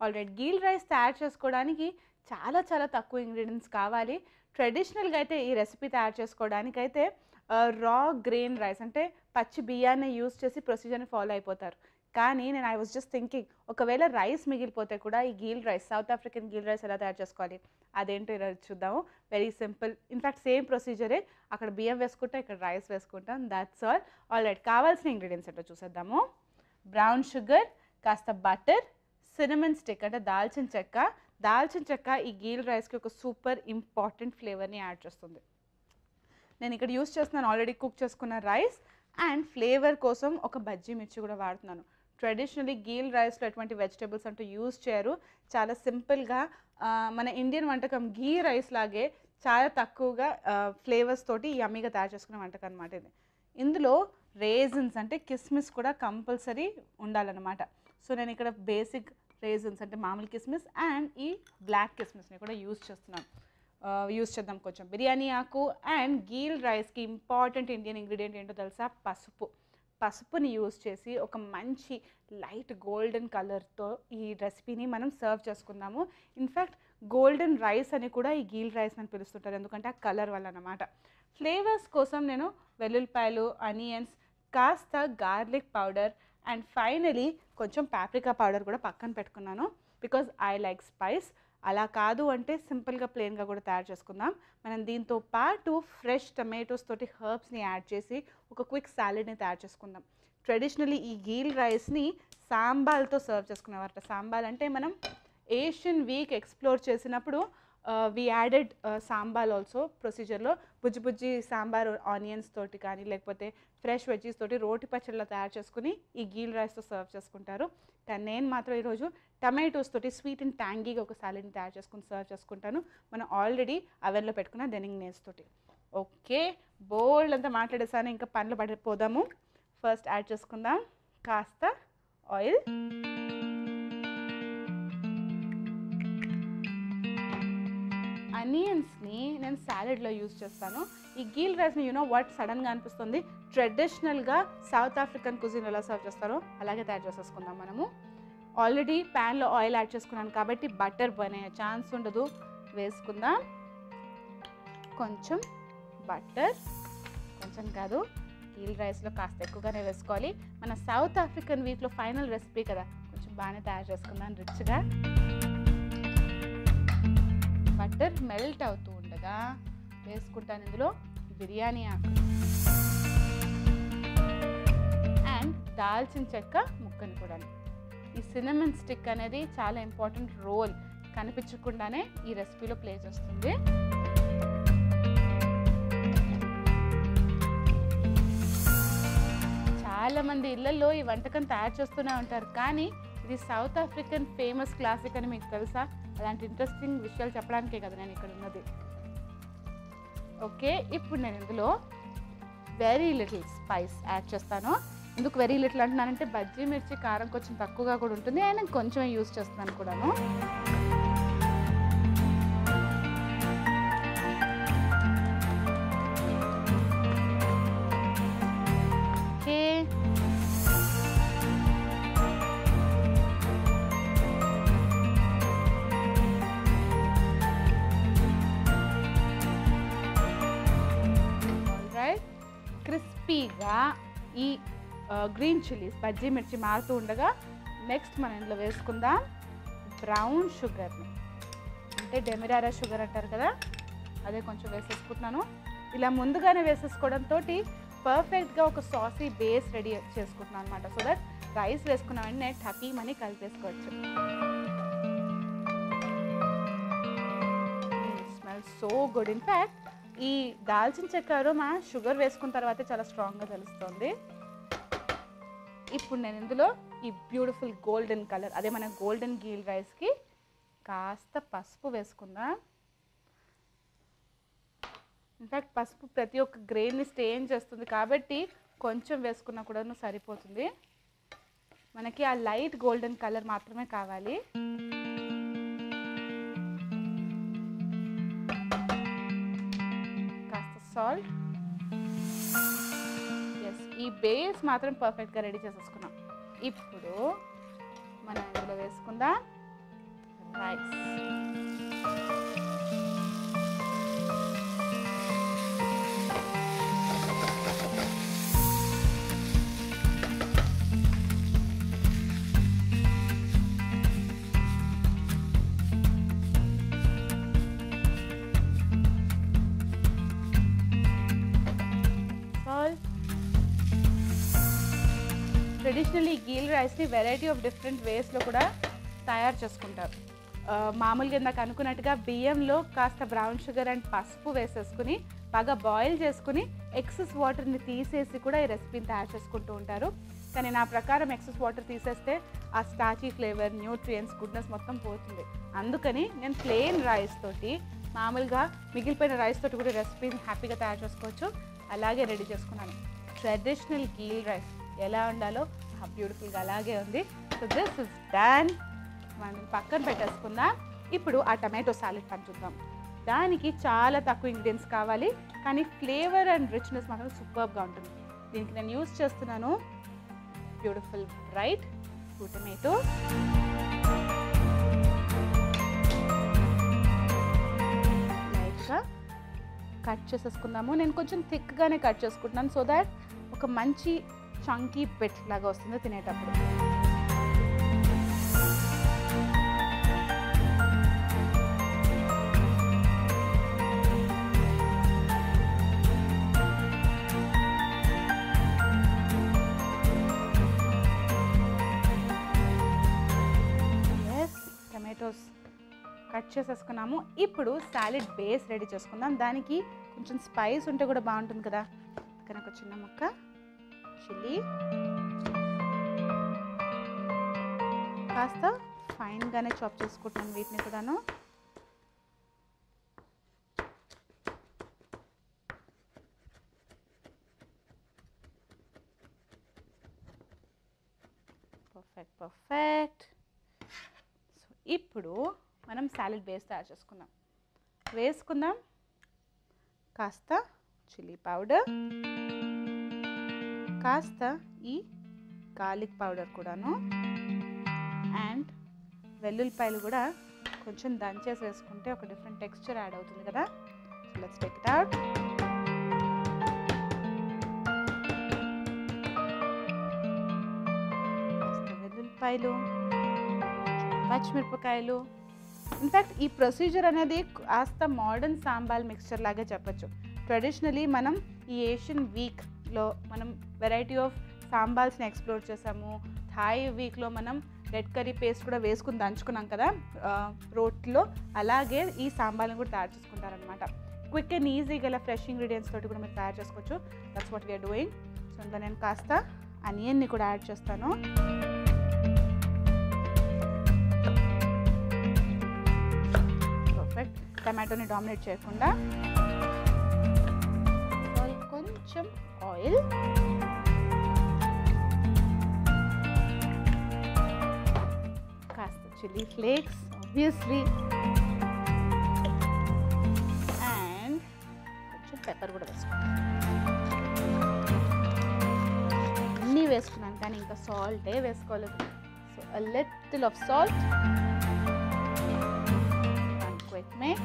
Already గీల్ rice తయారు చేసుకోవడానికి చాలా చాలా తక్కువ ఇంగ్రీడియంట్స్ కావాలి. ట్రెడిషనల్గా అయితే ఈ రెసిపీ తయారు చేసుకోవడానికైతే రా గ్రెయిన్ రైస్ అంటే పచ్చి బియ్యాన్ని యూజ్ చేసి ప్రొసీజర్ని ఫాలో అయిపోతారు. కానీ నేను ఐ వాజ్ జస్ట్ థింకింగ్, ఒకవేళ రైస్ మిగిలిపోతే కూడా ఈ గీల్ రైస్, సౌత్ ఆఫ్రికన్ గీల్ రైస్ ఎలా తయారు చేసుకోవాలి, అదేంటో ఈరోజు చూద్దాము. వెరీ సింపుల్, ఇన్ఫ్యాక్ట్ సేమ్ ప్రొసీజరే. అక్కడ బియ్యం వేసుకుంటాం, ఇక్కడ రైస్ వేసుకుంటాం, దాట్స్ ఆల్. ఆల్రైట్, కావాల్సిన ఇంగ్రీడియంట్స్ ఏంటో చూసేద్దాము. బ్రౌన్ షుగర్, కాస్త బటర్, సినమన్ స్టిక్ అంటే దాల్చిన చెక్క. దాల్చిన చెక్క ఈ గీల్ రైస్కి ఒక సూపర్ ఇంపార్టెంట్ ఫ్లేవర్ని యాడ్ చేస్తుంది. నేను ఇక్కడ యూస్ చేస్తున్నాను ఆల్రెడీ కుక్ చేసుకున్న రైస్, అండ్ ఫ్లేవర్ కోసం ఒక బజ్జీ మిర్చి కూడా వాడుతున్నాను. ట్రెడిషనలీ గీల్ రైస్లో ఎటువంటి వెజిటేబుల్స్ అంటూ యూజ్ చేయరు. చాలా సింపుల్గా మన ఇండియన్ వంటకం గీ రైస్ లాగే చాలా తక్కువగా ఫ్లేవర్స్ తోటి యమ్మీగా తయారు చేసుకునే వంటకం అనమాట ఇది. ఇందులో రేజిన్స్ అంటే కిస్మిస్ కూడా కంపల్సరీ ఉండాలన్నమాట. సో నేను ఇక్కడ బేసిక్ రేజిన్స్ అంటే మామూలు కిస్మిస్ అండ్ ఈ బ్లాక్ కిస్మిస్ని కూడా యూజ్ చేస్తున్నాను. యూజ్ చేద్దాం కొంచెం. బిర్యానీ ఆకు అండ్ గీల్ రైస్కి ఇంపార్టెంట్ ఇండియన్ ఇంగ్రీడియంట్ ఏంటో తెలుసా? పసుపు. పసుపుని యూజ్ చేసి ఒక మంచి లైట్ గోల్డెన్ కలర్తో ఈ రెసిపీని మనం సర్వ్ చేసుకుందాము. ఇన్ఫ్యాక్ట్ గోల్డెన్ రైస్ అని కూడా ఈ గీల్ రైస్ అని పిలుస్తుంటారు, ఎందుకంటే ఆ కలర్ వల్ల అన్నమాట. ఫ్లేవర్స్ కోసం నేను వెల్లుల్లిపాయలు, ఆనియన్స్, కాస్త గార్లిక్ పౌడర్ అండ్ ఫైనలీ కొంచెం పాప్రికా పౌడర్ కూడా పక్కన పెట్టుకున్నాను, బికాజ్ ఐ లైక్ స్పైస్. అలా కాదు అంటే సింపుల్గా ప్లెయిన్గా కూడా తయారు చేసుకుందాం. మనం దీంతో పాటు ఫ్రెష్ టమాటోస్ తోటి హర్బ్స్ని యాడ్ చేసి ఒక క్విక్ సాలెడ్ని తయారు చేసుకుందాం. ట్రెడిషనలీ ఈ గీల్ రైస్ని సాంబాల్తో సర్వ్ చేసుకునేవారట. సాంబాల్ అంటే మనం ఏషియన్ వీక్ ఎక్స్ప్లోర్ చేసినప్పుడు వి యాడెడ్ సాంబాల్ ఆల్సో ప్రొసీజర్లో. బుజ్జి బుజ్జి సాంబార్ ఆనియన్స్ తోటి కానీ లేకపోతే ఫ్రెష్ వెజ్జీస్ తోటి రోటి పచ్చళ్ళ తయారు చేసుకుని ఈ గీల్ రైస్తో సర్వ్ చేసుకుంటారు. కానీ నేను మాత్రం ఈరోజు టమాటోస్ తోటి స్వీట్ అండ్ ట్యాంగీగా ఒక సాలెడ్ని తయారు చేసుకుని సర్వ్ చేసుకుంటాను. మనం ఆల్రెడీ అవెన్లో పెట్టుకున్న డెనింగ్ నేస్ తోటి. ఓకే, బోల్డ్ అంతా మాట్లాడేసాను, ఇంకా పనులు పడిపోదాము. ఫస్ట్ యాడ్ చేసుకుందాం కాస్త ఆయిల్. ఆనియన్స్ని నేను సాలెడ్లో యూజ్ చేస్తాను. ఈ గీల్ రైస్ని యూనో వాట్ సడన్గా అనిపిస్తుంది, ట్రెడిషనల్గా సౌత్ ఆఫ్రికన్ కుజిన్ ఎలా సర్వ్ చేస్తారో అలాగే తయారు చేసేసుకుందాం మనము. ఆల్రెడీ ప్యాన్లో ఆయిల్ యాడ్ చేసుకున్నాను కాబట్టి బటర్ బనే ఛాన్స్ ఉండదు. వేసుకుందాం కొంచెం బటర్, కొంచెం కాదు, గీల్ రైస్లో కాస్త ఎక్కువగానే వేసుకోవాలి. మన సౌత్ ఆఫ్రికన్ వీక్లో ఫైనల్ రెసిపీ కదా, కొంచెం బాగానే తయారు చేసుకుందాం రిచ్గా. బటర్ మెల్ట్ అవుతూ ఉండగా వేసుకుంటాను ఇందులో బిర్యానీ ఆకు అండ్ దాల్చిన చెక్క ముక్కను కూడా. ఈ సినమన్ స్టిక్ అనేది చాలా ఇంపార్టెంట్ రోల్ కనిపించకుండానే ఈ రెసిపీలో ప్లే చేస్తుంది. చాలామంది ఇళ్లలో ఈ వంటకం తయారు చేస్తూనే ఉంటారు, కానీ ఇది సౌత్ ఆఫ్రికన్ ఫేమస్ క్లాసిక్ అని మీకు తెలుసా? అలాంటి ఇంట్రెస్టింగ్ విషయాలు చెప్పడానికే కదా నేను ఇక్కడ ఉన్నది. ఓకే, ఇప్పుడు నేను ఇందులో వెరీ లిటిల్ స్పైస్ యాడ్ చేస్తాను. ఎందుకు వెరీ లిటిల్ అంటున్నానంటే బజ్జీ మిర్చి కారం కొంచెం తక్కువగా కూడా ఉంటుంది, అండ్ నేను కొంచెం యూజ్ చేస్తున్నాను కూడాను. ఓకే, క్రిస్పీగా ఈ గ్రీన్ చిల్లీస్ బజ్జీ మిర్చి మారుతూ ఉండగా నెక్స్ట్ మనం ఇందులో వేసుకుందాం బ్రౌన్ షుగర్ని, అంటే డెమిరారా షుగర్ అంటారు కదా, అదే కొంచెం వేసేసుకుంటున్నాను. ఇలా ముందుగానే వేసేసుకోవడంతో పర్ఫెక్ట్గా ఒక సాసీ బేస్ రెడీ చేసుకుంటున్నాను అనమాట. సో దట్ రైస్ వేసుకున్న వెంటనే టపీమని కలిపేసుకోవచ్చు. Smell so good. ఇన్ఫ్యాక్ట్ ఈ దాల్చిన చెక్క అరోమా షుగర్ వేసుకున్న తర్వాత చాలా స్ట్రాంగ్గా తెలుస్తుంది. ఇప్పుడు నేను ఇందులో ఈ బ్యూటిఫుల్ గోల్డెన్ కలర్, అదే మన గోల్డెన్ గీల్ రైస్కి కాస్త పసుపు వేసుకుందాం. ఇన్ఫ్యాక్ట్ పసుపు ప్రతి ఒక్క గ్రెయిన్ని స్టెయిన్ చేస్తుంది కాబట్టి కొంచెం వేసుకున్నా కూడా సరిపోతుంది. మనకి ఆ లైట్ గోల్డెన్ కలర్ మాత్రమే కావాలి. కాస్త సాల్ట్. ఎస్, ఈ బేస్ మాత్రం పర్ఫెక్ట్గా రెడీ చేసేసుకున్నాం. ఇప్పుడు మనం ఇందులో వేసుకుందాం రైస్. సాల్ట్. ట్రెడిషనల్లీ గీల్ రైస్ని వెరైటీ ఆఫ్ డిఫరెంట్ వేస్లో కూడా తయారు చేసుకుంటారు. మామూలుగా ఇందాక అనుకున్నట్టుగా బియ్యంలో కాస్త బ్రౌన్ షుగర్ అండ్ పసుపు వేసేసుకుని బాగా బాయిల్ చేసుకుని ఎక్సెస్ వాటర్ని తీసేసి కూడా ఈ రెసిపీని తయారు చేసుకుంటూ ఉంటారు. కానీ నా ప్రకారం ఎక్సెస్ వాటర్ తీసేస్తే ఆ స్టార్చీ ఫ్లేవర్, న్యూట్రియన్స్, గుడ్నెస్ మొత్తం పోతుంది. అందుకని నేను ప్లెయిన్ రైస్ తోటి, మామూలుగా మిగిలిపోయిన రైస్ తోటి కూడా రెసిపీని హ్యాపీగా తయారు చేసుకోవచ్చు. అలాగే రెడీ చేసుకున్నాను. ట్రెడిషనల్ గీల్ రైస్ ఎలా ఉండాలో బ్యూటిఫుల్గా అలాగే ఉంది. So this is done. మనం పక్కన పెట్టేసుకుందాం. ఇప్పుడు ఆ టమాటో సాలెడ్ పని చూద్దాం. దానికి చాలా తక్కువ ఇంగ్రీడియంట్స్ కావాలి, కానీ ఫ్లేవర్ అండ్ రిచ్నెస్ మాత్రం సూపర్గా ఉంటుంది. దీనికి నేను యూస్ చేస్తున్నాను బ్యూటిఫుల్ బ్రైట్ 2 tomatoes, లైట్గా కట్ చేసేసుకుందాము. నేను కొంచెం థిక్గానే కట్ చేసుకుంటున్నాను, సో దాట్ ఒక మంచి చంకీ బిట్ లాగా వస్తుంది తినేటప్పుడు. టమాటోస్ కట్ చేసేసుకున్నాము. ఇప్పుడు సాలెడ్ బేస్ రెడీ చేసుకుందాం. దానికి కొంచెం స్పైస్ ఉంటే కూడా బాగుంటుంది కదా. కానీ ఒక చిన్న ముక్క చిల్లీ, కాస్త ఫైన్గానే చాప్ చేసుకుంటున్నాను వీటిని కూడాను. Perfect perfect. సో ఇప్పుడు మనం సాలెడ్ బేస్ తయారు వేసుకుందాం. కాస్త చిల్లీ పౌడర్, కాస్త ఈ గార్లిక్ పౌడర్ కూడాను, అండ్ వెల్లుల్లిపాయలు కూడా కొంచెం దంచేసి వేసుకుంటే ఒక డిఫరెంట్ టెక్స్చర్ యాడ్ అవుతుంది కదా. So let's take it out. వెల్లుల్లిపాయలు, పచ్చిమిరపకాయలు. ఇన్ఫ్యాక్ట్ ఈ ప్రొసీజర్ అనేది కాస్త మోడర్న్ సాంబాల్ మిక్స్చర్ లాగా చెప్పచ్చు. ట్రెడిషనలీ మనం ఈ ఏషియన్ వీక్లో మనం వెరైటీ ఆఫ్ సాంబాల్స్ని ఎక్స్ప్లోర్ చేసాము. థాయ్ వీక్లో మనం రెడ్ కర్రీ పేస్ట్ కూడా వేసుకుని దంచుకున్నాం కదా రోట్లో. అలాగే ఈ సాంబార్ని కూడా తయారు చేసుకుంటారనమాట. క్విక్ అండ్ ఈజీగా ఇలా ఫ్రెష్ ఇంగ్రీడియంట్స్ తోటి కూడా మీరు తయారు చేసుకోవచ్చు. That's what we're doing. So అందులో నేను కాస్త అనియన్ని కూడా యాడ్ చేస్తాను. పర్ఫెక్ట్. టమాటోని డామినేట్ చేయకుండా కొంచెం ఆయిల్, కాస్త చిల్లీ ఫ్లేక్స్ ఆబ్వియస్లీ, అండ్ కొంచెం పెప్పర్ కూడా వేసుకున్నాను. అన్నీ వేసుకున్నాను కానీ ఇంకా సాల్టే వేసుకోలేదు. So a little of salt, one quick mix.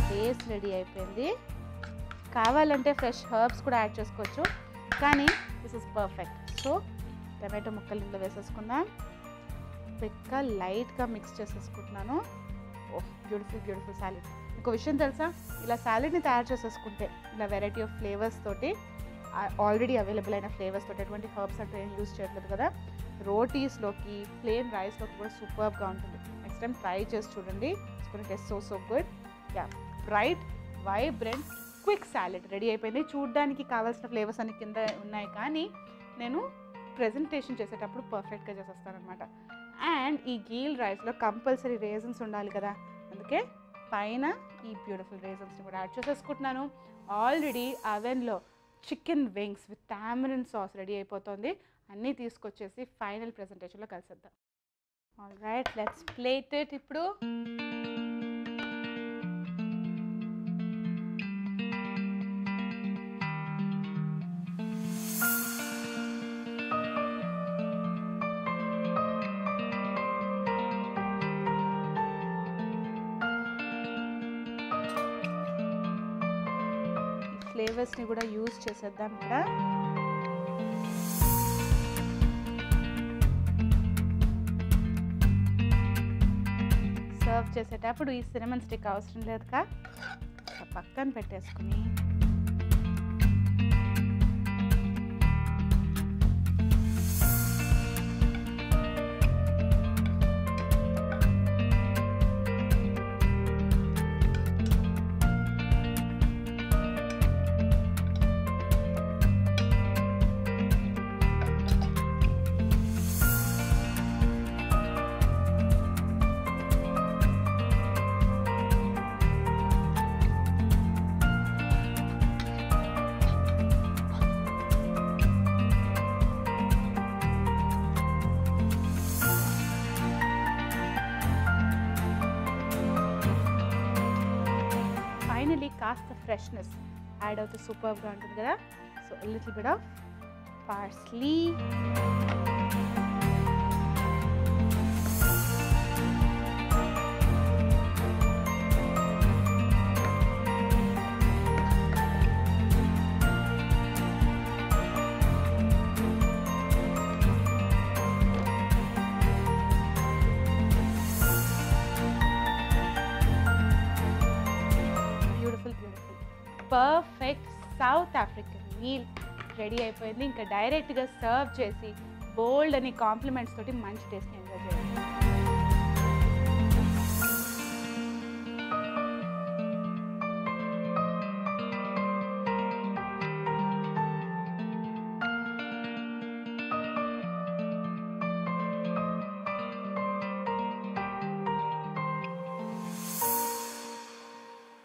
Base ready అయిపోయింది. కావాలంటే ఫ్రెష్ హర్బ్స్ కూడా యాడ్ చేసుకోవచ్చు, కానీ this is perfect. So tomato ముక్కలు ఇందులో వేసేసుకుందాం. క్విక్గా లైట్గా మిక్స్ చేసేసుకుంటున్నాను. ఓహ్ బ్యూటిఫుల్ బ్యూటిఫుల్ సాలెడ్. ఇంకో విషయం తెలుసా, ఇలా సాలెడ్ని తయారు చేసేసుకుంటే ఇలా వెరైటీ ఆఫ్ ఫ్లేవర్స్ తోటి, ఆల్రెడీ అవైలబుల్ అయిన ఫ్లేవర్స్ తోటి, ఎటువంటి హర్బ్స్ అంటే ఏం యూస్ చేయట్లేదు కదా, రోటీస్లోకి, ప్లెయిన్ రైస్లోకి కూడా సూపర్గా ఉంటుంది. నెక్స్ట్ టైం ట్రై చేసి చూడండి. It's gonna taste so good. Yeah, bright vibrant quick salad ready అయిపోయింది. చూడడానికి కావాల్సిన ఫ్లేవర్స్ అన్ని కింద ఉన్నాయి, కానీ నేను ప్రెజెంటేషన్ చేసేటప్పుడు పర్ఫెక్ట్గా చేసేస్తాను. అండ్ ఈ గీల్ రైస్లో కంపల్సరీ రేజన్స్ ఉండాలి కదా, అందుకే పైన ఈ బ్యూటిఫుల్ రేజన్స్ని కూడా యాడ్ చేసేసుకుంటున్నాను. ఆల్రెడీ అవెన్లో chicken wings with tamarind sauce ready అయిపోతుంది. అన్నీ తీసుకొచ్చేసి ఫైనల్ ప్రెజెంటేషన్లో కలిసేద్దాం. All right, let's plate it. ఇప్పుడు ఫ్లేవర్స్ని కూడా యూజ్ చేసేద్దాం ఇక్కడ. సర్వ్ చేసేటప్పుడు ఈ సినమన్ స్టిక్ అవసరం లేదుగా, పక్కన పెట్టేసుకుని ఫైనలీ కాస్త ఫ్రెష్నెస్ యాడ్ అవుతే సూపర్గా ఉంటుంది కదా. So little bit of parsley, perfect south African meal ready అయిపోయింది. ఇంకా డైరెక్ట్గా సర్వ్ చేసి బోల్డ్ అని కాంప్లిమెంట్స్ తోటి మంచి టేస్ట్ని ఎంజాయ్ చేయండి.